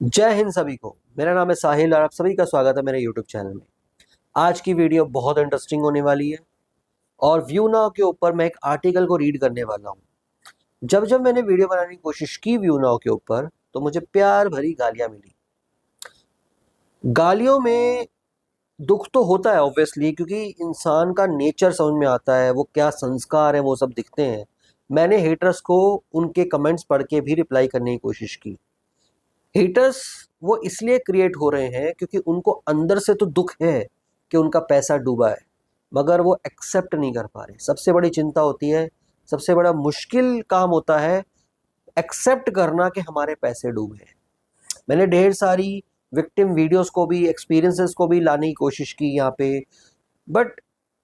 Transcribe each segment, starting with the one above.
जय हिंद सभी को। मेरा नाम है साहिल और आप सभी का स्वागत है मेरे यूट्यूब चैनल में। आज की वीडियो बहुत इंटरेस्टिंग होने वाली है और व्यू नाउ के ऊपर मैं एक आर्टिकल को रीड करने वाला हूँ। जब जब मैंने वीडियो बनाने की कोशिश की व्यू नाउ के ऊपर तो मुझे प्यार भरी गालियाँ मिली। गालियों में दुख तो होता है ऑब्वियसली, क्योंकि इंसान का नेचर समझ में आता है, वो क्या संस्कार है वो सब दिखते हैं। मैंने हेटर्स को उनके कमेंट्स पढ़ के भी रिप्लाई करने की कोशिश की। हेटर्स वो इसलिए क्रिएट हो रहे हैं क्योंकि उनको अंदर से तो दुख है कि उनका पैसा डूबा है, मगर वो एक्सेप्ट नहीं कर पा रहे। सबसे बड़ी चिंता होती है, सबसे बड़ा मुश्किल काम होता है एक्सेप्ट करना कि हमारे पैसे डूबे हैं। मैंने ढेर सारी विक्टिम वीडियोस को भी, एक्सपीरियंसेस को भी लाने की कोशिश की यहाँ पे, बट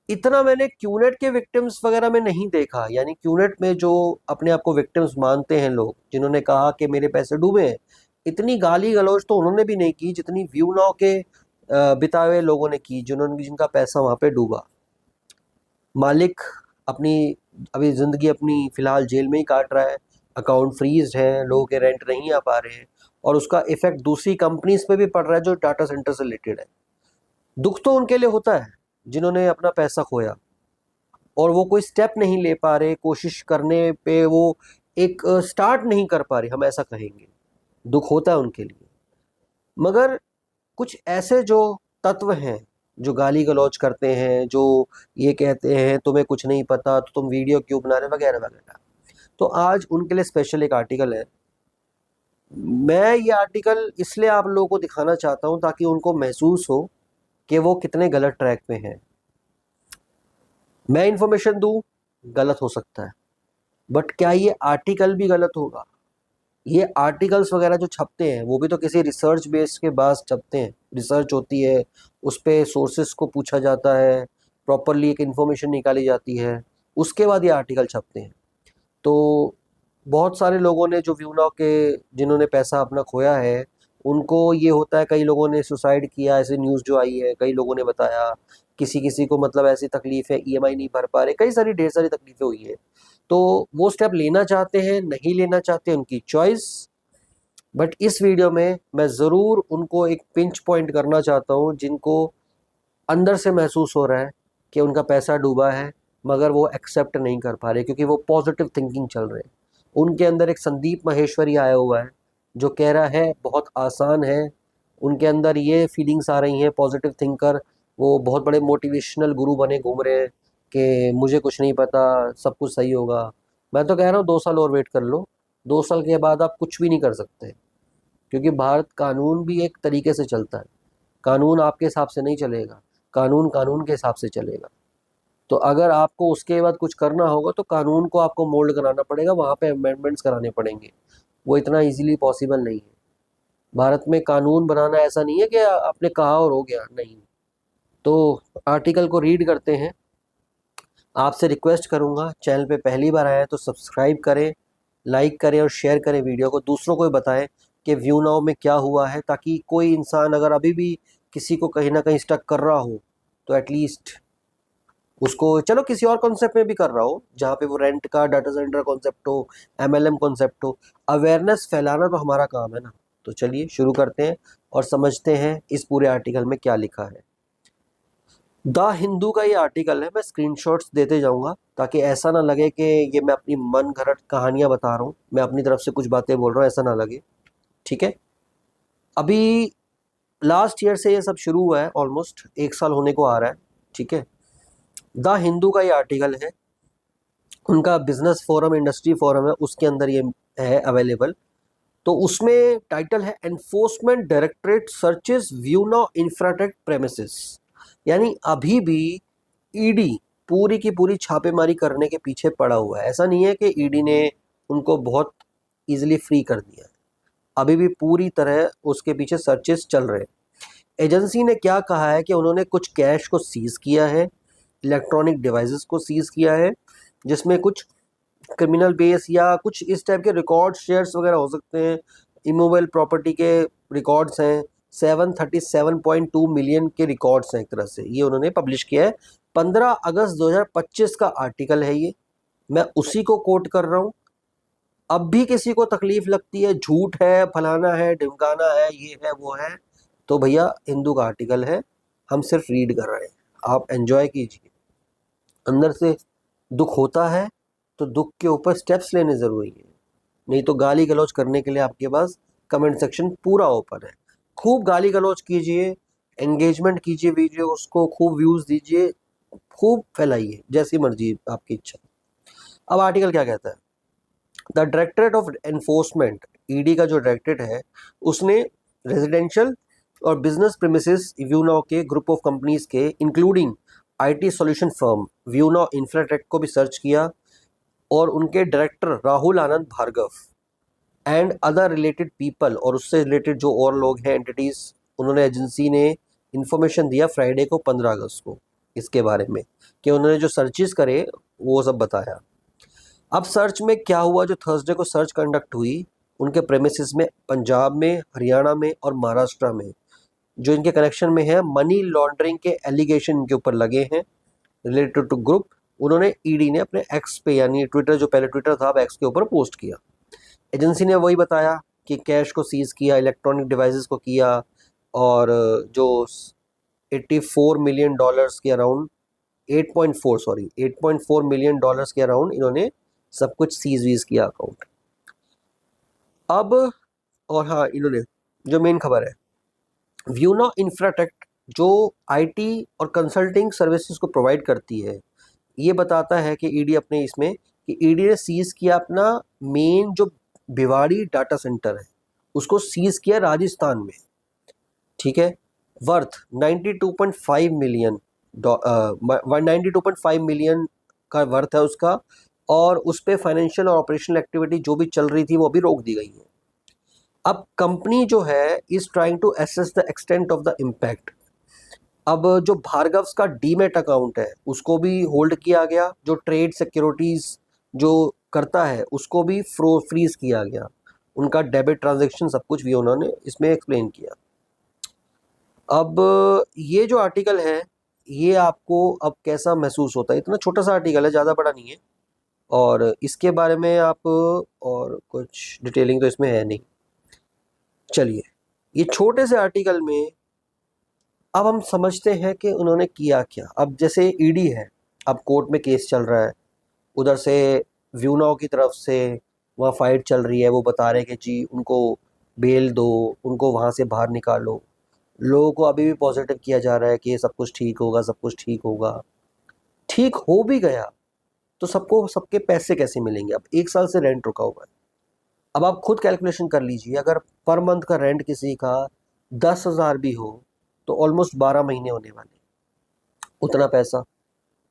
इतना मैंने क्यूनेट के विक्टिम्स वगैरह में नहीं देखा। यानी क्यूनेट में जो अपने आप को विक्टिम्स मानते हैं लोग, जिन्होंने कहा कि मेरे पैसे डूबे हैं, इतनी गाली गलौज तो उन्होंने भी नहीं की जितनी व्यू नाउ के बिताए हुए लोगों ने की, जिनका पैसा वहाँ पे डूबा। मालिक अपनी अभी ज़िंदगी अपनी फ़िलहाल जेल में ही काट रहा है, अकाउंट फ्रीज है, लोगों के रेंट नहीं आ पा रहे हैं और उसका इफ़ेक्ट दूसरी कंपनीज पे भी पड़ रहा है जो डाटा सेंटर से रिलेटेड है। दुख तो उनके लिए होता है जिन्होंने अपना पैसा खोया और वो कोई स्टेप नहीं ले पा रहे, कोशिश करने पे वो एक स्टार्ट नहीं कर पा रहे, हम ऐसा कहेंगे। दुख होता है उनके लिए। मगर कुछ ऐसे जो तत्व हैं जो गाली गलौज करते हैं, जो ये कहते हैं तुम्हें कुछ नहीं पता तो तुम वीडियो क्यों बना रहे, वगैरह वगैरह, तो आज उनके लिए स्पेशल एक आर्टिकल है। मैं ये आर्टिकल इसलिए आप लोगों को दिखाना चाहता हूँ ताकि उनको महसूस हो कि वो कितने गलत ट्रैक पे हैं। मैं इन्फॉर्मेशन दूँ, गलत हो सकता है, बट क्या ये आर्टिकल भी गलत होगा? ये आर्टिकल्स वगैरह जो छपते हैं वो भी तो किसी रिसर्च बेस के बाद छपते हैं। रिसर्च होती है, उस पे सोर्सेस को पूछा जाता है, प्रॉपरली एक इन्फॉर्मेशन निकाली जाती है, उसके बाद ये आर्टिकल छपते हैं। तो बहुत सारे लोगों ने जो व्यू नाउ के, जिन्होंने पैसा अपना खोया है, उनको ये होता है, कई लोगों ने सुसाइड किया, ऐसी न्यूज़ जो आई है, कई लोगों ने बताया, किसी किसी को मतलब ऐसी तकलीफ है, ईएमआई नहीं भर पा रहे, कई सारी ढेर सारी तकलीफें हुई है। तो वो स्टेप लेना चाहते हैं, नहीं लेना चाहते, उनकी चॉइस। बट इस वीडियो में मैं ज़रूर उनको एक पिंच पॉइंट करना चाहता हूँ जिनको अंदर से महसूस हो रहा है कि उनका पैसा डूबा है, मगर वो एक्सेप्ट नहीं कर पा रहे क्योंकि वो पॉजिटिव थिंकिंग चल रहे हैं। उनके अंदर एक संदीप माहेश्वरी आया हुआ है जो कह रहा है बहुत आसान है। उनके अंदर ये फीलिंग्स आ रही हैं, पॉजिटिव थिंकर, वो बहुत बड़े मोटिवेशनल गुरु बने घूम रहे हैं कि मुझे कुछ नहीं पता, सब कुछ सही होगा। मैं तो कह रहा हूँ 2 साल और वेट कर लो, 2 साल के बाद आप कुछ भी नहीं कर सकते, क्योंकि भारत कानून भी एक तरीके से चलता है। कानून आपके हिसाब से नहीं चलेगा, कानून कानून के हिसाब से चलेगा। तो अगर आपको उसके बाद कुछ करना होगा तो कानून को आपको मोल्ड कराना पड़ेगा, वहाँ पे अमेंडमेंट्स कराने पड़ेंगे। वो इतना इजीली पॉसिबल नहीं है। भारत में कानून बनाना ऐसा नहीं है कि आपने कहा और हो गया, नहीं। तो आर्टिकल को रीड करते हैं। आपसे रिक्वेस्ट करूँगा, चैनल पे पहली बार आया है तो सब्सक्राइब करें, लाइक करें और शेयर करें वीडियो को, दूसरों को भी बताएं कि व्यू नाउ में क्या हुआ है, ताकि कोई इंसान अगर अभी भी किसी को कहीं ना कहीं स्टक कर रहा हो तो एटलीस्ट उसको, चलो किसी और कॉन्सेप्ट में भी कर रहा हो जहाँ पे वो रेंट का, डाटा सेंटर कॉन्सेप्ट हो, एमएलएम कॉन्सेप्ट हो, अवेयरनेस फैलाना तो हमारा काम है ना। तो चलिए शुरू करते हैं और समझते हैं इस पूरे आर्टिकल में क्या लिखा है। द हिंदू का ये आर्टिकल है, मैं स्क्रीनशॉट्स देते जाऊंगा ताकि ऐसा ना लगे कि ये मैं अपनी मन घड़त कहानियां बता रहा हूँ, मैं अपनी तरफ से कुछ बातें बोल रहा हूँ, ऐसा ना लगे। ठीक है। अभी लास्ट ईयर से ये सब शुरू हुआ है, ऑलमोस्ट 1 साल होने को आ रहा है। ठीक है। द हिंदू का ये आर्टिकल है, उनका बिजनेस फोरम, इंडस्ट्री फोरम है, उसके अंदर ये है अवेलेबल। तो उसमें टाइटल है enforcement directorate searches view now Infratech premises. यानी अभी भी ईडी पूरी की पूरी छापेमारी करने के पीछे पड़ा हुआ है। ऐसा नहीं है कि ईडी ने उनको बहुत इजीली फ्री कर दिया है, अभी भी पूरी तरह उसके पीछे सर्चेस चल रहे हैं। एजेंसी ने क्या कहा है कि उन्होंने कुछ कैश को सीज किया है, इलेक्ट्रॉनिक डिवाइसेस को सीज किया है, जिसमें कुछ क्रिमिनल बेस या कुछ इस टाइप के रिकॉर्ड शेयर्स वगैरह हो सकते हैं। इमोबाइल प्रॉपर्टी के रिकॉर्ड्स हैं, 737.2 मिलियन के रिकॉर्ड्स हैं, एक तरह से ये उन्होंने पब्लिश किया है। 15 अगस्त 2025 का आर्टिकल है ये, मैं उसी को कोट कर रहा हूँ। अब भी किसी को तकलीफ लगती है, झूठ है, फलाना है, ढिमकाना है, ये है वो है, तो भैया हिंदू का आर्टिकल है, हम सिर्फ रीड कर रहे हैं, आप एंजॉय कीजिए। अंदर से दुख होता है तो दुख के ऊपर स्टेप्स लेने ज़रूरी है, नहीं तो गाली गलौज करने के लिए आपके पास कमेंट सेक्शन पूरा ओपन है। खूब गाली गलौज कीजिए, एंगेजमेंट कीजिए, वीडियो उसको खूब व्यूज़ दीजिए, खूब फैलाइए, जैसी मर्जी आपकी इच्छा। अब आर्टिकल क्या कहता है? The directorate of enforcement, ED का जो डायरेक्टरेट है, उसने रेजिडेंशियल और बिजनेस प्रीमिसेस व्यूनॉ के ग्रुप ऑफ कंपनीज के इंक्लूडिंग आईटी सॉल्यूशन फर्म व्यूनॉ इंफ्राटेक को भी सर्च किया, और उनके director Rahul Anand Bhargava and other related people, और उससे रिलेटेड जो और लोग हैं एंटिटीज, उन्होंने एजेंसी ने इंफॉर्मेशन दिया फ्राइडे को 15 अगस्त को इसके बारे में, कि उन्होंने जो सर्चेस करे वो सब बताया। अब सर्च में क्या हुआ, जो थर्सडे को सर्च कंडक्ट हुई उनके प्रेमिसेस में, पंजाब में, हरियाणा में और महाराष्ट्र में, जो इनके कनेक्शन में है, मनी लॉन्ड्रिंग के एलिगेशन इनके ऊपर लगे हैं रिलेटेड टू ग्रुप, उन्होंने ईडी ने अपने एक्स पे, यानी ट्विटर, जो पहले ट्विटर था अब एक्स के ऊपर पोस्ट किया। एजेंसी ने वही बताया कि कैश को सीज किया, इलेक्ट्रॉनिक डिवाइसेस को किया, और जो 84 मिलियन डॉलर्स के अराउंड, 8.4 मिलियन डॉलर्स के अराउंड इन्होंने सब कुछ सीज वीज किया अकाउंट। अब, और हाँ, इन्होंने जो मेन खबर है, व्यूनॉ इंफ्राटेक जो आईटी और कंसल्टिंग सर्विसेज को प्रोवाइड करती है, ये बताता है कि ईडी अपने इसमें, कि ईडी ने सीज किया अपना मेन जो भिवाड़ी डाटा सेंटर है, उसको सीज किया राजस्थान में, ठीक है, वर्थ 92.5 मिलियन, 92.5 मिलियन का वर्थ है उसका, और उस पर फाइनेंशियल और ऑपरेशनल एक्टिविटी जो भी चल रही थी वो भी रोक दी गई है। अब कंपनी जो है is trying to assess the extent of the impact. अब जो भार्गव्स का डीमेट अकाउंट है उसको भी होल्ड किया गया, जो ट्रेड सिक्योरिटीज जो करता है उसको भी फ्रीज किया गया, उनका डेबिट ट्रांजैक्शन सब कुछ भी उन्होंने इसमें एक्सप्लेन किया। अब ये जो आर्टिकल है, ये आपको अब कैसा महसूस होता है? इतना छोटा सा आर्टिकल है, ज़्यादा बड़ा नहीं है, और इसके बारे में आप और कुछ डिटेलिंग तो इसमें है नहीं। चलिए, ये छोटे से आर्टिकल में अब हम समझते हैं कि उन्होंने किया क्या। अब जैसे ईडी है, अब कोर्ट में केस चल रहा है, उधर से व्यूनॉ की तरफ से वहाँ फाइट चल रही है, वो बता रहे हैं कि जी उनको बेल दो, उनको वहाँ से बाहर निकालो। लोगों को अभी भी पॉजिटिव किया जा रहा है कि ये सब कुछ ठीक होगा, सब कुछ ठीक होगा। ठीक हो भी गया तो सबको सबके पैसे कैसे मिलेंगे? अब 1 साल से रेंट रुका हुआ है। अब आप खुद कैलकुलेशन कर लीजिए, अगर पर मंथ का रेंट किसी का 10,000 भी हो तो ऑलमोस्ट 12 महीने होने वाले, उतना पैसा,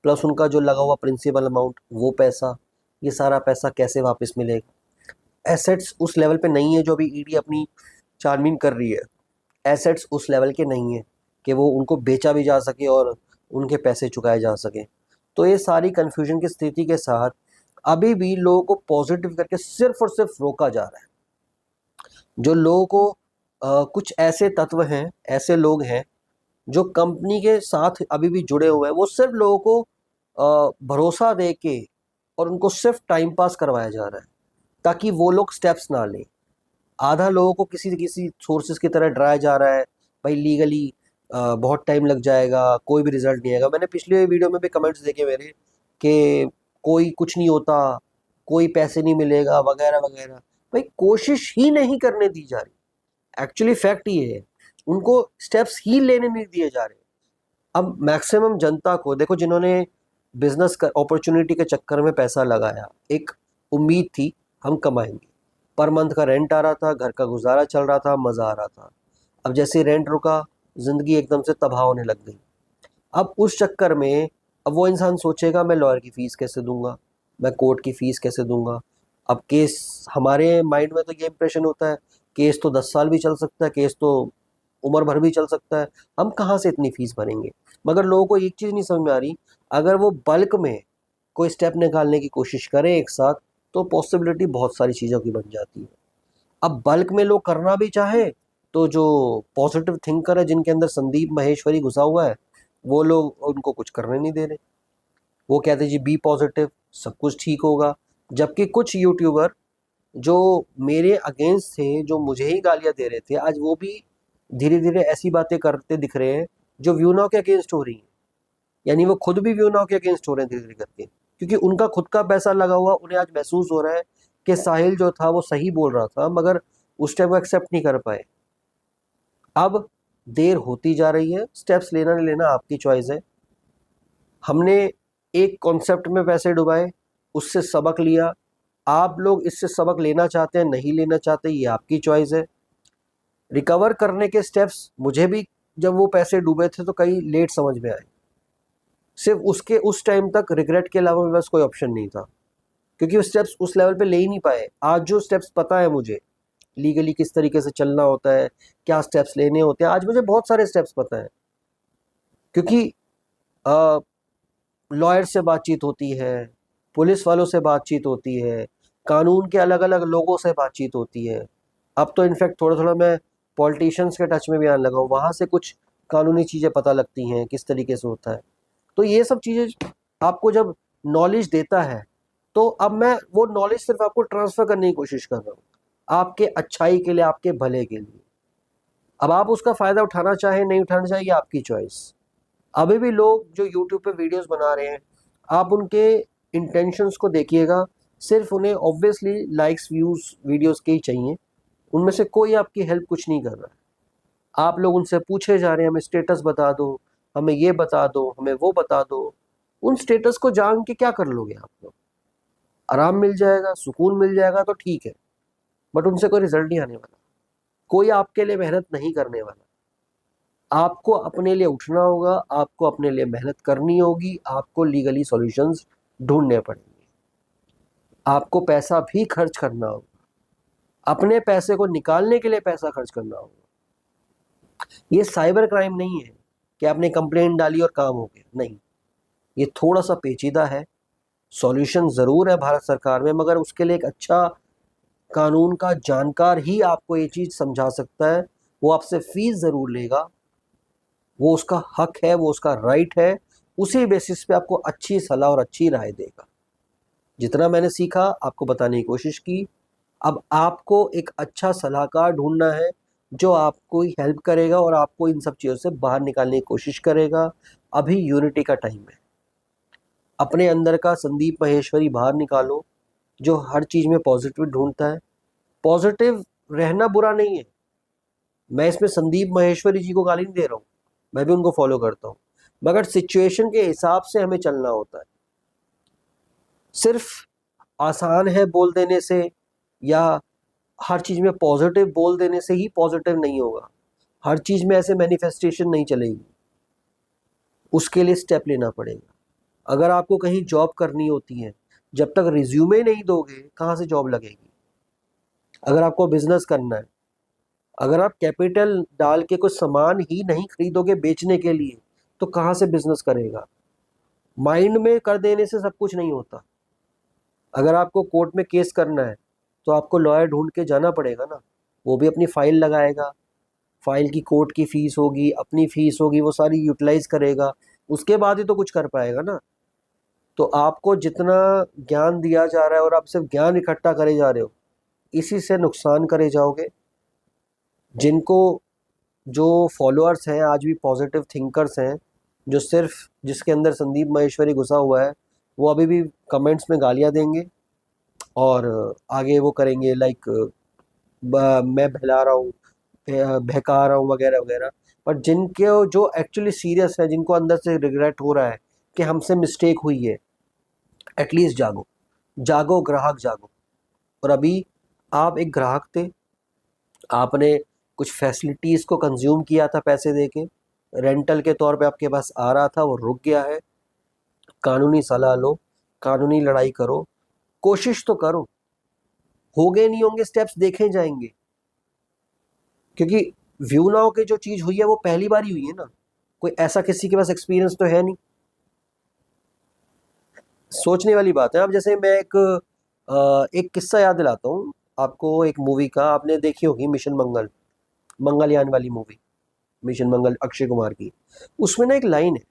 प्लस उनका जो लगा हुआ प्रिंसिपल अमाउंट वो पैसा, ये सारा पैसा कैसे वापस मिलेगा? एसेट्स उस लेवल पे नहीं है जो अभी ईडी अपनी छानबीन कर रही है, एसेट्स उस लेवल के नहीं है कि वो उनको बेचा भी जा सके और उनके पैसे चुकाए जा सके। तो ये सारी कन्फ्यूजन की स्थिति के साथ अभी भी लोगों को पॉजिटिव करके सिर्फ और सिर्फ रोका जा रहा है। जो लोगों को कुछ ऐसे तत्व हैं, ऐसे लोग हैं जो कंपनी के साथ अभी भी जुड़े हुए हैं, वो सिर्फ लोगों को भरोसा दे के और उनको सिर्फ टाइम पास करवाया जा रहा है ताकि वो लोग स्टेप्स ना लें। आधा लोगों को किसी किसी सोर्सेज की तरह डराया जा रहा है, भाई लीगली बहुत टाइम लग जाएगा, कोई भी रिजल्ट नहीं आएगा। मैंने पिछले वीडियो में भी कमेंट्स देखे मेरे कि कोई कुछ नहीं होता, कोई पैसे नहीं मिलेगा, वगैरह वगैरह। भाई कोशिश ही नहीं करने दी जा रही, एक्चुअली फैक्ट ये है, उनको स्टेप्स ही लेने नहीं दिए जा रहे। अब मैक्सिमम जनता को देखो, जिन्होंने बिजनेस का अपॉर्चुनिटी के चक्कर में पैसा लगाया, एक उम्मीद थी हम कमाएंगे, पर मंथ का रेंट आ रहा था, घर का गुजारा चल रहा था, मज़ा आ रहा था। अब जैसे रेंट रुका, ज़िंदगी एकदम से तबाह होने लग गई। अब उस चक्कर में अब वो इंसान सोचेगा मैं लॉयर की फ़ीस कैसे दूंगा, मैं कोर्ट की फ़ीस कैसे दूंगा। अब केस, हमारे माइंड में तो ये इंप्रेशन होता है केस तो 10 साल भी चल सकता है, केस तो उम्र भर भी चल सकता है, हम कहाँ से इतनी फ़ीस भरेंगे। मगर लोगों को एक चीज़ नहीं समझ में आ रही, अगर वो बल्क में कोई स्टेप निकालने की कोशिश करें एक साथ, तो पॉसिबिलिटी बहुत सारी चीज़ों की बन जाती है। अब बल्क में लोग करना भी चाहे तो जो पॉजिटिव थिंकर है, जिनके अंदर संदीप महेश्वरी घुसा हुआ है, वो लोग उनको कुछ करने नहीं दे रहे। वो कहते जी बी पॉजिटिव, सब कुछ ठीक होगा। जबकि कुछ यूट्यूबर जो मेरे अगेंस्ट थे, जो मुझे ही गालियां दे रहे थे, आज वो भी धीरे धीरे ऐसी बातें करते दिख रहे हैं जो व्यू नाउ के अगेंस्ट हो रही हैं। यानी वो खुद भी व्यू नाउ के अगेंस्ट हो रहे हैं धीरे धीरे करके, क्योंकि उनका खुद का पैसा लगा हुआ, उन्हें आज महसूस हो रहा है कि साहिल जो था वो सही बोल रहा था, मगर उस टाइम वो एक्सेप्ट नहीं कर पाए। अब देर होती जा रही है, स्टेप्स लेना नहीं लेना आपकी चॉइस है। हमने एक कॉन्सेप्ट में पैसे डुबाए, उससे सबक लिया। आप लोग इससे सबक लेना चाहते हैं, नहीं लेना चाहते, ये आपकी चॉइस है। रिकवर करने के स्टेप्स मुझे भी जब वो पैसे डूबे थे तो कई लेट समझ में आए। सिर्फ उसके उस टाइम तक रिग्रेट के अलावा मेरे पास कोई ऑप्शन नहीं था, क्योंकि वो स्टेप्स उस लेवल पे ले ही नहीं पाए। आज जो स्टेप्स पता है मुझे, लीगली किस तरीके से चलना होता है, क्या स्टेप्स लेने होते हैं, आज मुझे बहुत सारे स्टेप्स पता है, क्योंकि लॉयर से बातचीत होती है, पुलिस वालों से बातचीत होती है, कानून के अलग अलग लोगों से बातचीत होती है। अब तो इनफैक्ट थोड़ा थोड़ा मैं पॉलिटिशियंस के टच में भी आने लगा हूँ, वहाँ से कुछ कानूनी चीज़ें पता लगती हैं किस तरीके से होता है। तो ये सब चीज़ें आपको जब नॉलेज देता है, तो अब मैं वो नॉलेज सिर्फ आपको ट्रांसफ़र करने की कोशिश कर रहा हूँ, आपके अच्छाई के लिए, आपके भले के लिए। अब आप उसका फ़ायदा उठाना चाहें, नहीं उठाना चाहें, ये आपकी चॉइस। अभी भी लोग जो यूट्यूब पे वीडियोस बना रहे हैं, आप उनके इंटेंशंस को देखिएगा, सिर्फ उन्हें ऑब्वियसली लाइक्स व्यूज़ वीडियोस के ही चाहिए, उनमें से कोई आपकी हेल्प कुछ नहीं कर रहा है। आप लोग उनसे पूछे जा रहे हैं, हमें स्टेटस बता दो, हमें ये बता दो, हमें वो बता दो। उन स्टेटस को जान के क्या कर लोगे आप लोग? आराम मिल जाएगा, सुकून मिल जाएगा तो ठीक है, बट उनसे कोई रिजल्ट नहीं आने वाला, कोई आपके लिए मेहनत नहीं करने वाला। आपको अपने लिए उठना होगा, आपको अपने लिए मेहनत करनी होगी, आपको लीगली सॉल्यूशंस ढूंढने पड़ेंगे, आपको पैसा भी खर्च करना होगा, अपने पैसे को निकालने के लिए पैसा खर्च करना होगा। ये साइबर क्राइम नहीं है कि आपने कंप्लेंट डाली और काम हो गया, नहीं। ये थोड़ा सा पेचीदा है, सॉल्यूशन ज़रूर है भारत सरकार में, मगर उसके लिए एक अच्छा कानून का जानकार ही आपको ये चीज़ समझा सकता है। वो आपसे फीस ज़रूर लेगा, वो उसका हक है, वो उसका राइट है, उसी बेसिस पे आपको अच्छी सलाह और अच्छी राय देगा। जितना मैंने सीखा आपको बताने की कोशिश की। अब आपको एक अच्छा सलाहकार ढूंढना है जो आपको हेल्प करेगा और आपको इन सब चीज़ों से बाहर निकालने की कोशिश करेगा। अभी यूनिटी का टाइम है, अपने अंदर का संदीप महेश्वरी बाहर निकालो, जो हर चीज़ में पॉजिटिव ढूंढता है। पॉजिटिव रहना बुरा नहीं है, मैं इसमें संदीप महेश्वरी जी को गाली नहीं दे रहा हूँ, मैं भी उनको फॉलो करता हूँ, मगर सिचुएशन के हिसाब से हमें चलना होता है। सिर्फ आसान है बोल देने से या हर चीज़ में पॉजिटिव बोल देने से ही पॉजिटिव नहीं होगा, हर चीज़ में ऐसे मैनिफेस्टेशन नहीं चलेगी, उसके लिए स्टेप लेना पड़ेगा। अगर आपको कहीं जॉब करनी होती है, जब तक रिज्यूमे नहीं दोगे कहाँ से जॉब लगेगी? अगर आपको बिजनेस करना है, अगर आप कैपिटल डाल के कुछ सामान ही नहीं खरीदोगे बेचने के लिए, तो कहाँ से बिजनेस करेगा? माइंड में कर देने से सब कुछ नहीं होता। अगर आपको कोर्ट में केस करना है तो आपको लॉयर ढूंढ के जाना पड़ेगा ना, वो भी अपनी फाइल लगाएगा, फाइल की कोर्ट की फीस होगी, अपनी फीस होगी, वो सारी यूटिलाइज करेगा, उसके बाद ही तो कुछ कर पाएगा ना। तो आपको जितना ज्ञान दिया जा रहा है और आप सिर्फ ज्ञान इकट्ठा करे जा रहे हो, इसी से नुकसान करे जाओगे। जिनको जो फॉलोअर्स हैं आज भी पॉजिटिव थिंकर्स हैं, जो सिर्फ जिसके अंदर संदीप महेश्वरी घुसा हुआ है, वो अभी भी कमेंट्स में गालियां देंगे और आगे वो करेंगे लाइक मैं बहला रहा हूँ, बहका रहा हूँ वगैरह वगैरह। पर जिनके जो एक्चुअली सीरियस है, जिनको अंदर से रिग्रेट हो रहा है कि हमसे मिस्टेक हुई है, एटलीस्ट जागो, जागो ग्राहक जागो। और अभी आप एक ग्राहक थे, आपने कुछ फैसिलिटीज़ को कंज्यूम किया था पैसे देके, रेंटल के तौर पे आपके पास आ रहा था, वो रुक गया है। कानूनी सलाह लो, कानूनी लड़ाई करो, कोशिश तो करो, होंगे नहीं होंगे स्टेप्स देखे जाएंगे, क्योंकि व्यू नाउ के जो चीज़ हुई है वो पहली बार ही हुई है ना, कोई ऐसा किसी के पास एक्सपीरियंस तो है नहीं। सोचने वाली बात है। अब जैसे मैं एक किस्सा याद दिलाता हूँ आपको, एक मूवी का, आपने देखी होगी मिशन मंगल, मंगलयान वाली मूवी, मिशन मंगल अक्षय कुमार की। उसमें ना एक लाइन है,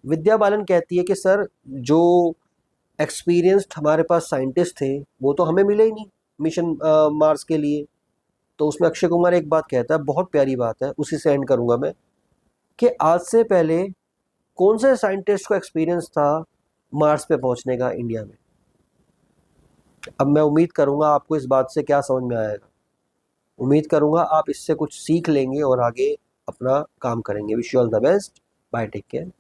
विद्या बालन कहती है कि सर जो एक्सपीरियंस्ड हमारे पास साइंटिस्ट थे वो तो हमें मिले ही नहीं, मिशन मार्स के लिए। तो उसमें अक्षय कुमार एक बात कहता है, बहुत प्यारी बात है, उसी से एंड करूंगा मैं, कि आज से पहले कौन से साइंटिस्ट को एक्सपीरियंस था मार्स पे पहुंचने का इंडिया में। अब मैं उम्मीद करूंगा आपको इस बात से क्या समझ में आएगा, उम्मीद करूंगा आप इससे कुछ सीख लेंगे और आगे अपना काम करेंगे। Wish you all the best, bye, take care.